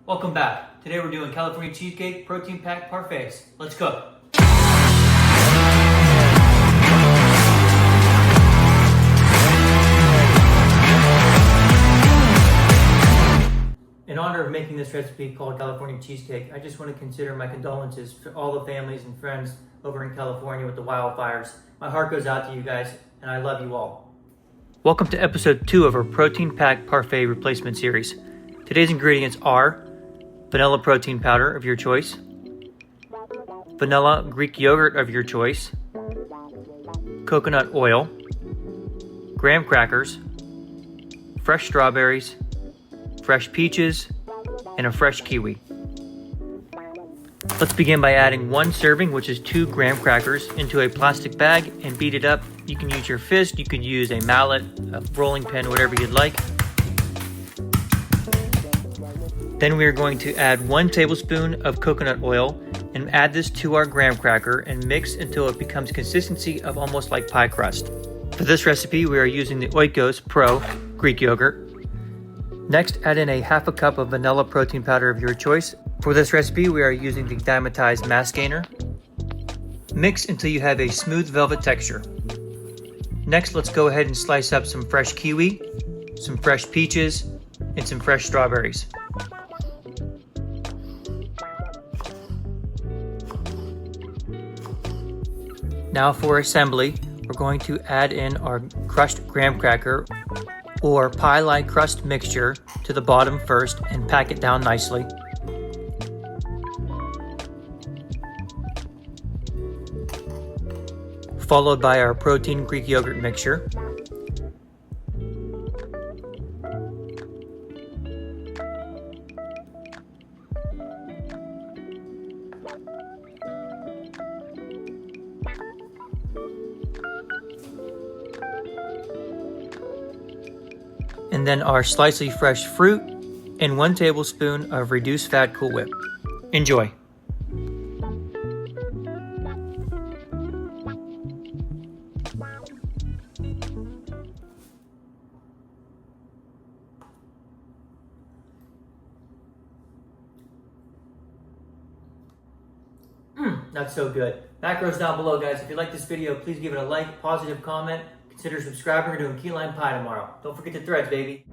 Welcome back. Today we're doing California cheesecake, protein packed parfaits. Let's cook. In honor of making this recipe called California cheesecake, I just want to consider my condolences to all the families and friends over in California with the wildfires. My heart goes out to you guys, and I love you all. Welcome to episode 2 of our protein packed parfait replacement series. Today's ingredients are vanilla protein powder of your choice, vanilla Greek yogurt of your choice, coconut oil, graham crackers, fresh strawberries, fresh peaches, and a fresh kiwi. Let's begin by adding 1 serving, which is 2 graham crackers, into a plastic bag and beat it up. You can use your fist, you could use a mallet, a rolling pin, whatever you'd like. Then we are going to add 1 tablespoon of coconut oil and add this to our graham cracker and mix until it becomes consistency of almost like pie crust. For this recipe, we are using the OIKOS Pro Greek yogurt. Next, add in a half a cup of vanilla protein powder of your choice. For this recipe, we are using the Dymatize mass gainer. Mix until you have a smooth velvet texture. Next, let's go ahead and slice up some fresh kiwi, some fresh peaches, and some fresh strawberries. Now for assembly, we're going to add in our crushed graham cracker or pie-like crust mixture to the bottom first and pack it down nicely. Followed by our protein Greek yogurt mixture. And then our slightly fresh fruit and 1 tablespoon of reduced fat Cool Whip. Enjoy. That's so good. Macros down below, guys. If you like this video, please give it a like, positive comment. Consider subscribing. We're doing key lime pie tomorrow. Don't forget the threads, baby.